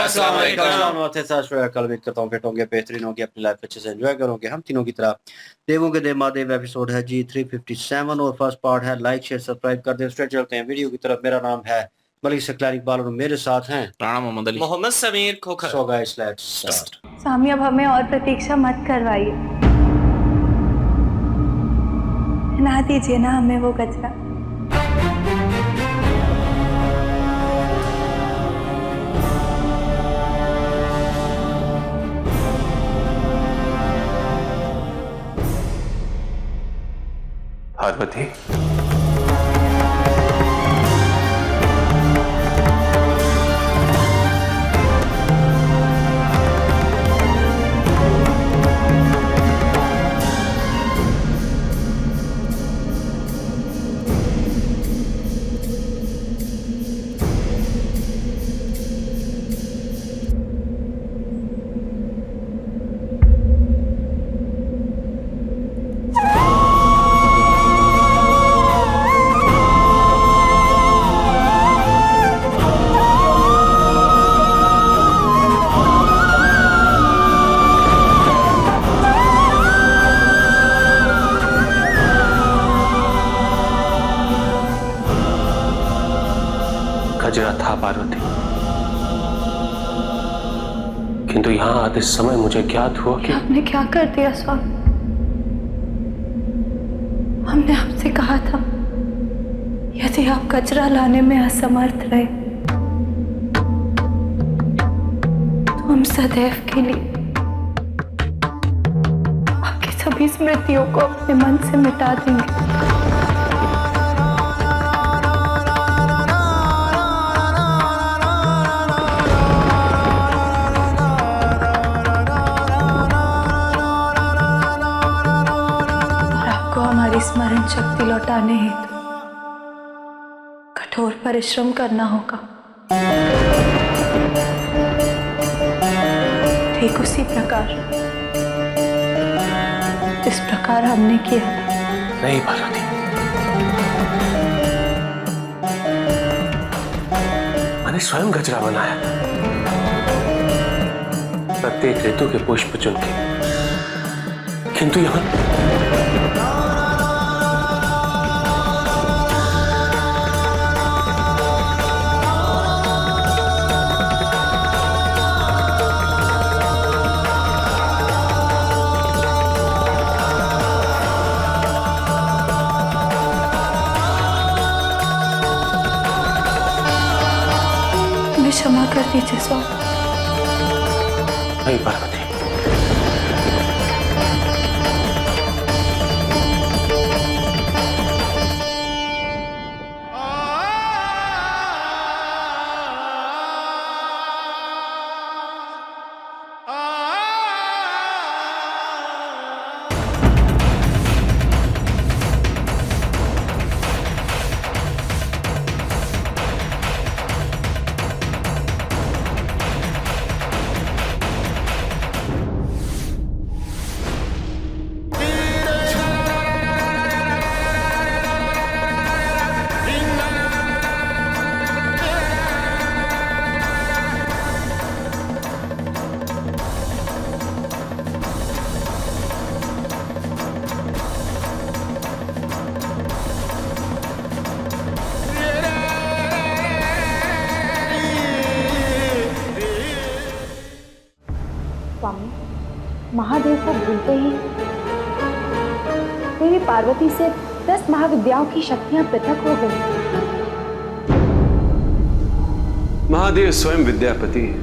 अस्सलाम वालेकुम। कल उम्मीद करता हूँ फिट होंगे, बेहतरीन होंगे, अपनी लाइफ अच्छे से एंजॉय करोगे। हम तीनों की तरह देवों के देव महादेव एपिसोड है जी 357 और फर्स्ट पार्ट है। लाइक शेयर सब्सक्राइब कर दें। स्ट्रेट चलते हैं वीडियो की तरफ। मेरा नाम है मलिक सकलार इकबाल और मेरे साथ हैं Rana Mohammad Ali, Mohammad Sameer Khokhar. So guys let's start. स्वामी अब हमें और प्रतीक्षा मत करवाइए, ना दीजिए ना हमें वो कचरा। पार्वती, खजरा था पार्वती, किंतु यहां आते समय मुझे ज्ञात हुआ कि आपने क्या कर दिया स्वामी? हमने आपसे कहा था यदि आप कचरा लाने में असमर्थ रहे तो हम सदैव के लिए आपकी सभी स्मृतियों को अपने मन से मिटा देंगे। हमारी स्मरण शक्ति लौटाने हेतु कठोर परिश्रम करना होगा, ठीक उसी प्रकार जिस प्रकार हमने किया था। नहीं पार्वती, मैंने स्वयं कचरा बनाया, प्रत्येक ऋतु के पुष्प चुन के, किंतु यहां क्षमा कर दीजिए स्वामी। नहीं पार्वती, स्वामी, महादेव को भूलते ही देवी पार्वती से 10 महाविद्याओं की शक्तियां पृथक हो गई। महादेव स्वयं विद्यापति है,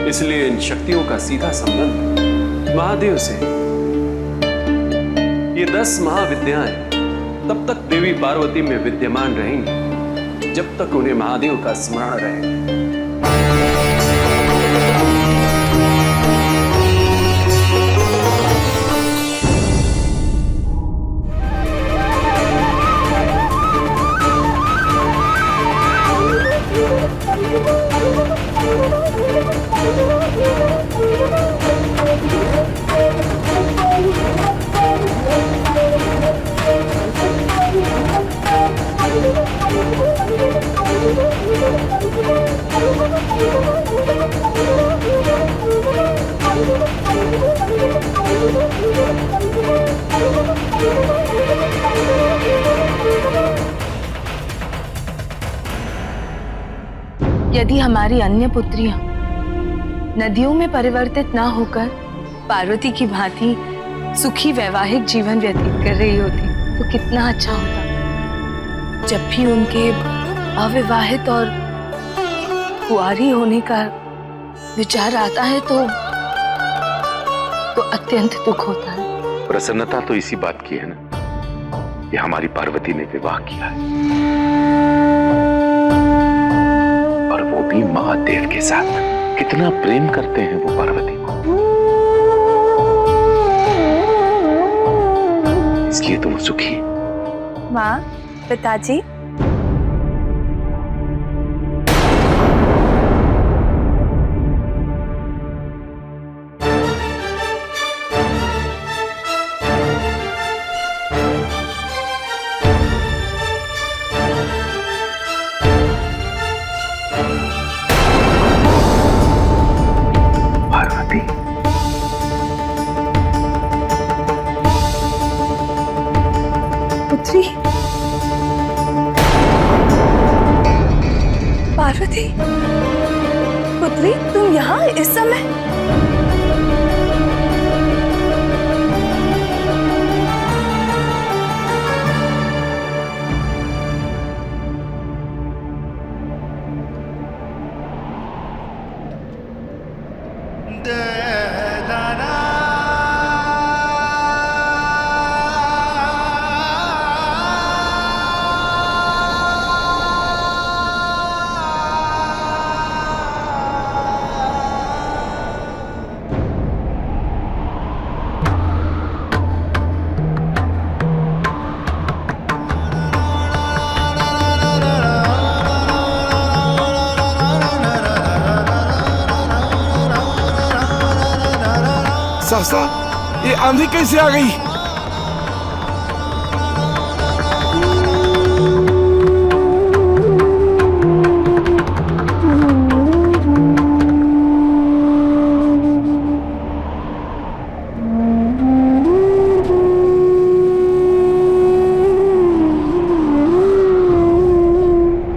इसलिए इन शक्तियों का सीधा संबंध महादेव से। ये 10 महाविद्याएं तब तक देवी पार्वती में विद्यमान रहेंगी जब तक उन्हें महादेव का स्मरण रहे। यदि हमारी अन्य पुत्रियां नदियों में परिवर्तित ना होकर पार्वती की भांति सुखी वैवाहिक जीवन व्यतीत कर रही होती तो कितना अच्छा होता। जब भी उनके अविवाहित और कुंवारी होने का विचार आता है तो अत्यंत दुख होता है। प्रसन्नता तो इसी बात की है ना कि हमारी पार्वती ने विवाह किया है, और वो भी महादेव के साथ। कितना प्रेम करते हैं वो पार्वती को, इसलिए तुम सुखी। माँ, पिताजी, पार्वती, पुत्री पार्वती, पुत्री तुम यहाँ इस समय? सहसा ये आंधी कैसे आ गई?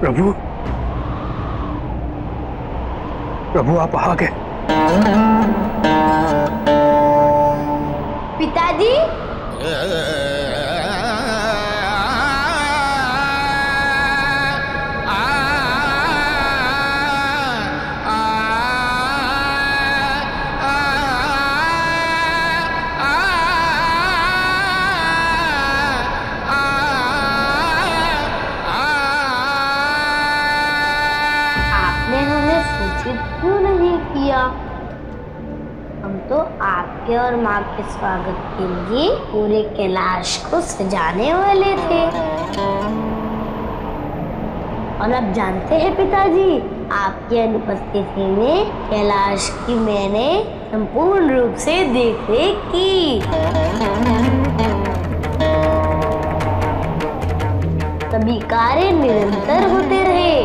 प्रभु, प्रभु आप आ गए। पिताजी, आपने हमें सूचित क्यों नहीं किया? हम तो आपके और माँ के स्वागत के लिए पूरे कैलाश को सजाने वाले थे। और अब जानते हैं पिताजी, आपकी अनुपस्थिति में कैलाश की मैंने संपूर्ण रूप से देखरेख की। सभी कार्य निरंतर होते रहे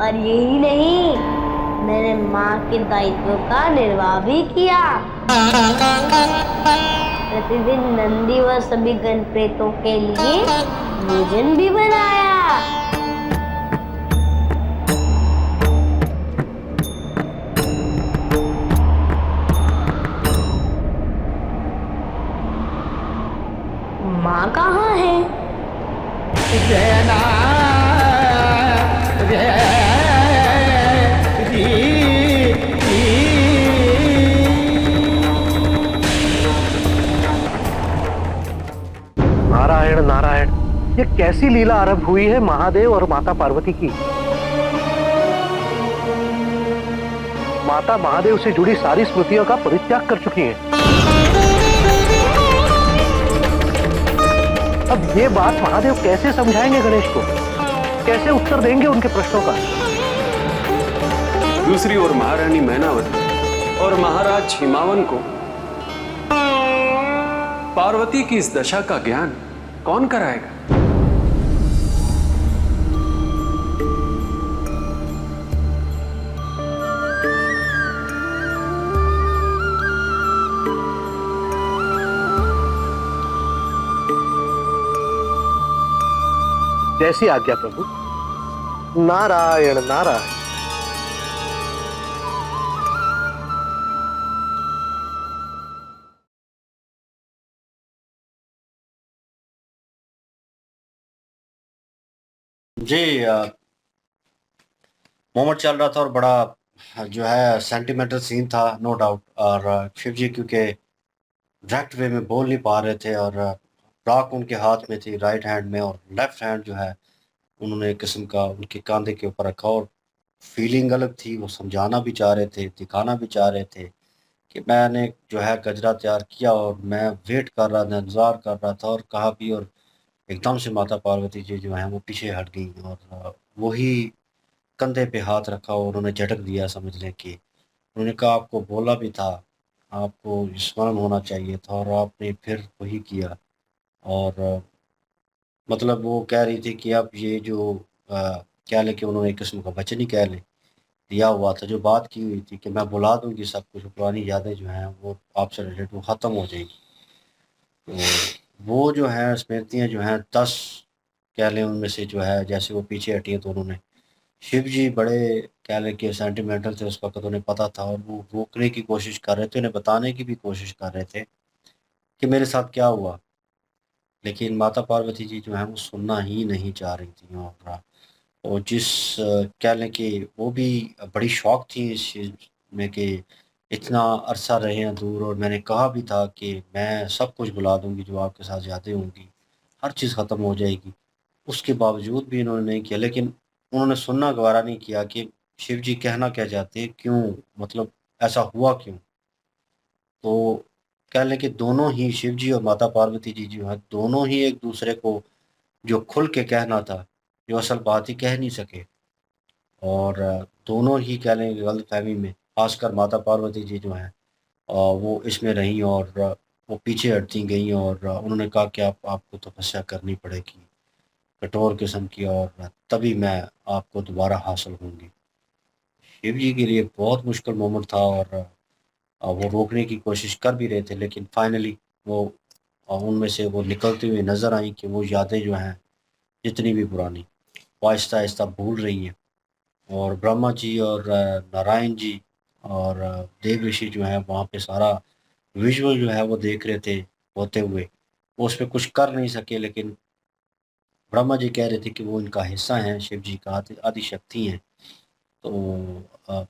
और यही नहीं, मैंने माँ के दायित्व का निर्वाह भी किया। प्रतिदिन नंदी व सभी गण प्रेतों के लिए भोजन भी बनाया। माँ कहाँ है? नारायण नारायण, ये कैसी लीला आरंभ हुई है महादेव और माता पार्वती की। माता महादेव से जुड़ी सारी स्मृतियों का परित्याग कर चुकी हैं। अब ये बात महादेव कैसे समझाएंगे गणेश को, कैसे उत्तर देंगे उनके प्रश्नों का। दूसरी ओर महारानी मैनावती और महाराज हिमावन को पार्वती की इस दशा का ज्ञान कौन कराएगा? जैसी आज्ञा प्रभु। नारायण नारायण। जी मोमेंट चल रहा था और बड़ा जो है सेंटिमेंटल सीन था, नो डाउट। और शिव जी क्योंकि डायरेक्ट वे में बोल नहीं पा रहे थे और राख उनके हाथ में थी राइट हैंड में, और लेफ्ट हैंड जो है उन्होंने एक किस्म का उनके कंधे के ऊपर रखा, और फीलिंग अलग थी। वो समझाना भी चाह रहे थे, दिखाना भी चाह रहे थे कि मैंने जो है गजरा तैयार किया और मैं वेट कर रहा था, इंतज़ार कर रहा था, और कहा भी। और एकदम से माता पार्वती जी जो है वो पीछे हट गई और वही कंधे पे हाथ रखा और उन्होंने झटक दिया, समझ लें कि उन्होंने कहा आपको बोला भी था, आपको स्मरण होना चाहिए था और आपने फिर वही किया। और मतलब वो कह रही थी कि अब ये जो कह लें कि उन्होंने एक किस्म का वचन ही कह लें दिया हुआ था, जो बात की हुई थी कि मैं भुला दूंगी सब कुछ, पुरानी यादें जो हैं वो आपसे रिलेटेड वो ख़त्म हो जाएगी। तो वो जो है स्मृतियाँ जो हैं 10 कह लें उनमें से जो है, जैसे वो पीछे हटी हैं तो उन्होंने शिव जी बड़े कह लें कि सेंटिमेंटल थे उस वक़्त, उन्हें पता था और वो रोकने की कोशिश कर रहे थे, उन्हें बताने की भी कोशिश कर रहे थे कि मेरे साथ क्या हुआ। लेकिन माता पार्वती जी जो हैं वो सुनना ही नहीं चाह रही थी। और जिस कह लें कि वो भी बड़ी शौक थी इस चीज़ में कि इतना अरसा रहे हैं दूर, और मैंने कहा भी था कि मैं सब कुछ भुला दूँगी जो आपके साथ यादें होंगी, हर चीज़ ख़त्म हो जाएगी। उसके बावजूद भी इन्होंने नहीं किया, लेकिन उन्होंने सुनना गवारा नहीं किया कि शिव जी कहना क्या चाहते हैं, क्यों, मतलब ऐसा हुआ क्यों? तो कह लें कि दोनों ही शिव जी और माता पार्वती जी जो हैं, दोनों ही एक-दूसरे को जो खुल के कहना था, जो असल बात ही कह नहीं सके। और दोनों ही कह लें गलतफ़हमी में, ख़ासकर माता पार्वती जी जो हैं वो इसमें रहीं और वो पीछे हटती गईं और उन्होंने कहा कि आप आपको तपस्या करनी पड़ेगी, कठोर किस्म की, और तभी मैं आपको दोबारा हासिल होंगी। शिव जी के लिए बहुत मुश्किल मोमेंट था और वो रोकने की कोशिश कर भी रहे थे, लेकिन फाइनली वो उनमें से वो निकलती हुई नज़र आईं कि वो यादें जो हैं, जितनी भी पुरानी, वो आहिस्ता-आहिस्ता भूल रही हैं। और ब्रह्मा जी और नारायण जी और देव ऋषि जो हैं वहाँ पे सारा विजुअल जो है वो देख रहे थे होते हुए। वो उस पे कुछ कर नहीं सके, लेकिन ब्रह्मा जी कह रहे थे कि वो इनका हिस्सा हैं, शिव जी का आदि शक्ति हैं। तो अ,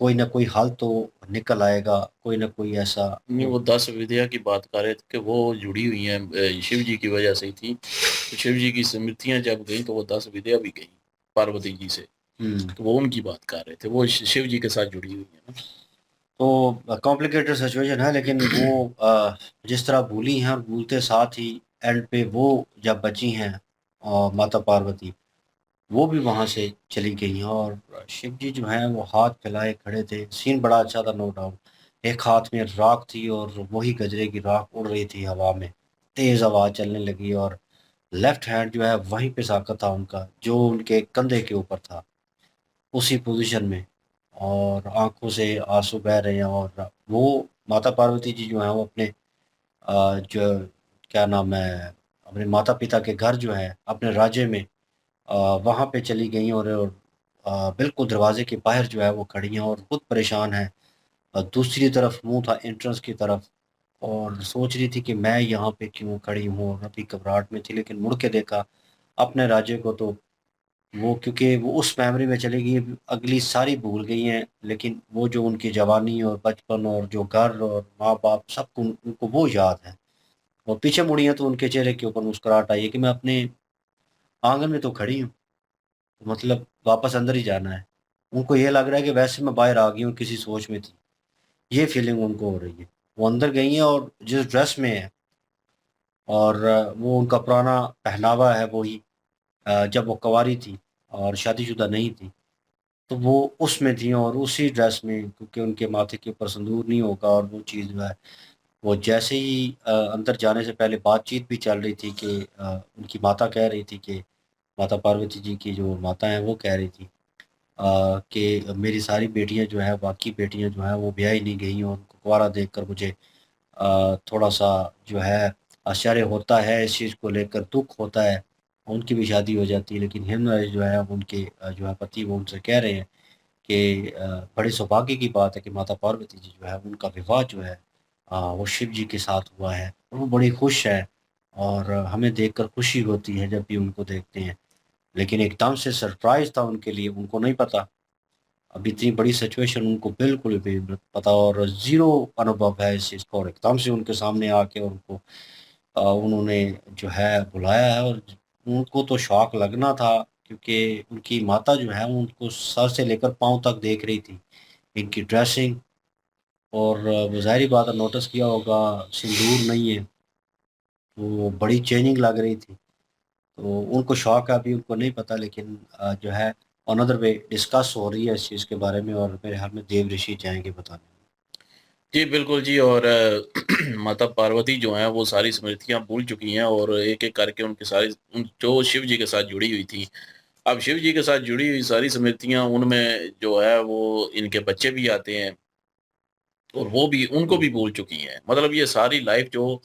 कोई ना कोई हल तो निकल आएगा, कोई ना कोई ऐसा। नहीं, वो 10 विद्या की बात कर रहे थे कि वो जुड़ी हुई हैं शिव जी की वजह से ही थी। तो शिव जी की स्मृतियाँ जब गई तो वो 10 विद्या भी गई पार्वती जी से। तो वो उनकी बात कर रहे थे, वो शिव जी के साथ जुड़ी हुई है ना। तो कॉम्प्लिकेटेड सिचुएशन है, लेकिन वो जिस तरह भूली हैं और भूलते साथ ही एंड पे वो जब बची हैं माता पार्वती, वो भी वहाँ से चली गई हैं। और शिव जी जो हैं वो हाथ फैलाए खड़े थे। सीन बड़ा अच्छा था, नो डाउट। एक हाथ में राख थी और वही गजरे की राख उड़ रही थी हवा में, तेज़ आवाज़ चलने लगी, और लेफ्ट हैंड जो है वहीं पे साका था उनका, जो उनके कंधे के ऊपर था, उसी पोजीशन में। और आँखों से आँसू बह रहे हैं। और वो माता पार्वती जी जो हैं वो अपने जो क्या नाम है, अपने माता-पिता के घर जो है, अपने राज्य में अ, वहाँ पे चली गई और बिल्कुल दरवाज़े के बाहर जो है वो खड़ी हैं और खुद परेशान हैं। दूसरी तरफ मुँह था एंट्रेंस की तरफ, और सोच रही थी कि मैं यहाँ पे क्यों खड़ी हूँ, और अभी घबराहट में थी, लेकिन मुड़ के देखा अपने राज्य को, तो वो क्योंकि वो उस मेमोरी में चली गई, अगली सारी भूल गई हैं, लेकिन वो जो उनकी जवानी और बचपन और जो घर और माँ-बाप सबको उनको वो याद है। और पीछे मुड़ी हैं तो उनके चेहरे के ऊपर मुस्कुराहट आई है कि मैं अपने आँगन में तो खड़ी हूँ, मतलब वापस अंदर ही जाना है। उनको ये लग रहा है कि वैसे मैं बाहर आ गई हूँ, किसी सोच में थी। ये फीलिंग उनको हो रही है। वो अंदर गई हैं और जिस ड्रेस में है, और वो उनका पुराना पहनावा है वही जब वो कंवारी थी और शादीशुदा नहीं थी। तो वो उसमें थी और उसी ड्रेस में, क्योंकि उनके माथे के ऊपर सिंदूर नहीं होगा, और वो चीज़ जो है वो जैसे ही अंदर जाने से पहले बातचीत भी चल रही थी कि उनकी माता कह रही थी कि माता पार्वती जी की जो माता हैं वो कह रही थी कि मेरी सारी बेटियां जो है, बाकी बेटियां जो हैं वो ब्याही नहीं गई, और उनको कुंवारा देखकर मुझे थोड़ा सा जो है आश्चर्य होता है, इस चीज़ को लेकर दुख होता है। उनकी भी शादी हो जाती है, लेकिन हिमराज जो है अब उनके जो है पति वो उनसे कह रहे हैं कि बड़े सौभाग्य की बात है कि माता पार्वती जी जो है उनका विवाह जो है वो शिव जी के साथ हुआ है और वो बड़ी खुश है और हमें देखकर खुशी होती है जब भी उनको देखते हैं। लेकिन एकदम से सरप्राइज़ था उनके लिए, उनको नहीं पता। अब इतनी बड़ी सिचुएशन उनको बिल्कुल भी पता और ज़ीरो अनुभव है इस चीज़ का और एकदम से उनके सामने आके उनको उन्होंने जो है बुलाया है और उनको तो शॉक लगना था क्योंकि उनकी माता जो है उनको सर से लेकर पाँव तक देख रही थी। इनकी ड्रेसिंग और ज़ाहिर-सी बात है नोटिस किया होगा सिंदूर नहीं है, तो बड़ी चेंजिंग लग रही थी। तो उनको शौक है, अभी उनको नहीं पता लेकिन जो है अनदर वे डिस्कस हो रही है इस चीज़ के बारे में और मेरे ख्याल में देव ऋषि जाएँगे बताने। जी, बिल्कुल जी। और माता पार्वती जो हैं वो सारी स्मृतियाँ भूल चुकी हैं और एक-एक करके उनकी सारी जो शिव जी के साथ जुड़ी हुई थी, अब शिव जी के साथ जुड़ी हुई सारी स्मृतियाँ उनमें जो है वो इनके बच्चे भी आते हैं और वो भी उनको भी भूल चुकी हैं। मतलब ये सारी लाइफ़ जो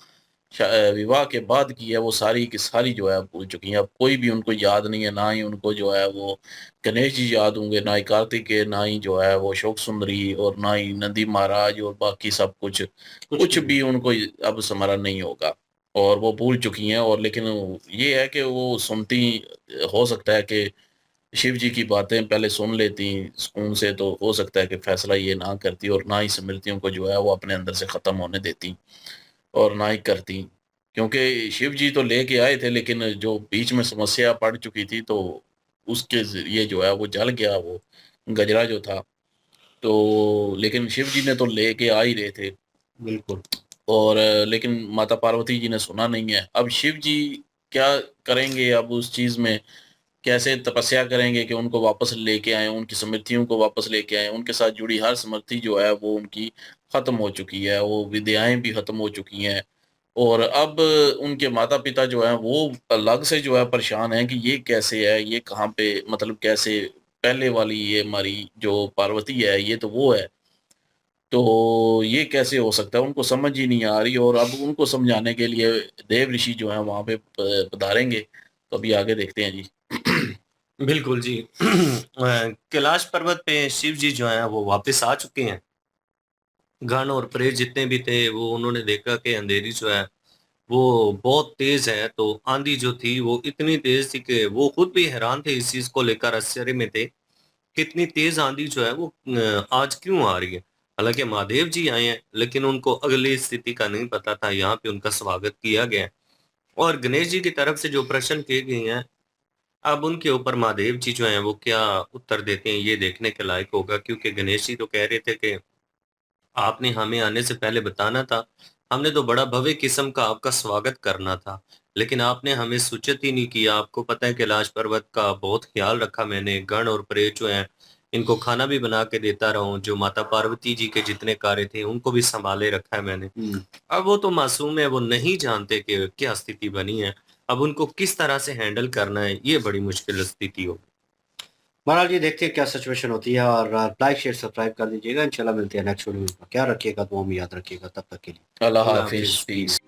विवाह के बाद की है वो सारी की सारी जो है भूल चुकी हैं। अब कोई भी उनको याद नहीं है, ना ही उनको जो है वो गणेश जी याद होंगे, ना ही कार्तिकेय, ना ही जो है वो शोक सुंदरी और ना ही नंदी महाराज और बाकी सब कुछ, कुछ भी उनको अब स्मरण नहीं होगा और वो भूल चुकी हैं। और लेकिन ये है कि वो सुनती, हो सकता है कि शिव जी की बातें पहले सुन लेती सुकून से, तो हो सकता है कि फैसला ये ना करती और ना ही स्मृतियों को जो है वो अपने अंदर से ख़त्म होने देती और ना ही करती। क्योंकि शिव जी तो लेके आए थे लेकिन जो बीच में समस्या पड़ चुकी थी तो उसके ज़रिए जो है वो जल गया वो गजरा जो था। तो लेकिन शिव जी ने तो लेके आ ही रहे थे बिल्कुल। और लेकिन माता पार्वती जी ने सुना नहीं है। अब शिव जी क्या करेंगे अब उस चीज़ में, कैसे तपस्या करेंगे कि उनको वापस लेके आएँ, उनकी स्मृतियों को वापस लेके आएँ, उनके साथ जुड़ी हर स्मृति जो है वो उनकी ख़त्म हो चुकी है, वो विद्याएँ भी ख़त्म हो चुकी हैं और अब उनके माता-पिता जो हैं वो अलग से जो है परेशान हैं कि ये कैसे है, ये कहाँ पे, मतलब कैसे पहले वाली ये हमारी जो पार्वती है, ये तो वो है। तो ये कैसे हो सकता है? उनको समझ ही नहीं आ रही और अब उनको समझाने के लिए देव ऋषि जो हैं वहाँ पे प पधारेंगे, तो अभी आगे देखते हैं जी। बिल्कुल जी। कैलाश पर्वत पे शिव जी जो हैं वो वापस आ चुके हैं। गण और प्रेत जितने भी थे वो उन्होंने देखा कि अंधेरी जो है वो बहुत तेज है, तो आंधी जो थी वो इतनी तेज थी कि वो खुद भी हैरान थे, इस चीज को लेकर आश्चर्य में थे कि इतनी तेज आंधी जो है वो आज क्यों आ रही है। हालांकि महादेव जी आए हैं लेकिन उनको अगली स्थिति का नहीं पता था, यहाँ पे उनका स्वागत किया गया है। और गणेश जी की तरफ से जो प्रश्न किए गए हैं, अब उनके ऊपर महादेव जी जो हैं वो क्या उत्तर देते हैं ये देखने के लायक होगा, क्योंकि गणेश जी तो कह रहे थे कि आपने हमें आने से पहले बताना था, हमने तो बड़ा भव्य किस्म का आपका स्वागत करना था, लेकिन आपने हमें सूचित ही नहीं किया। आपको पता है कैलाश पर्वत का बहुत ख्याल रखा मैंने, गण और प्रेत जो हैं इनको खाना भी बना के देता रहा हूँ, जो माता पार्वती जी के जितने कार्य थे उनको भी संभाले रखा है मैंने। अब वो तो मासूम है, वो नहीं जानते कि क्या स्थिति बनी है, अब उनको किस तरह से हैंडल करना है, ये बड़ी मुश्किल स्थिति होगी। बहरहाल जी देखते हैं क्या सिचुएशन होती है और लाइक शेयर सब्सक्राइब कर दीजिएगा। इंशाल्लाह मिलते हैं नेक्स्ट वीडियो में। ख्याल रखिएगा, दुआ में याद रखिएगा। तब तक के लिए अल्लाह अल्लाह हाफ़िज़, हाफिज़। पीस।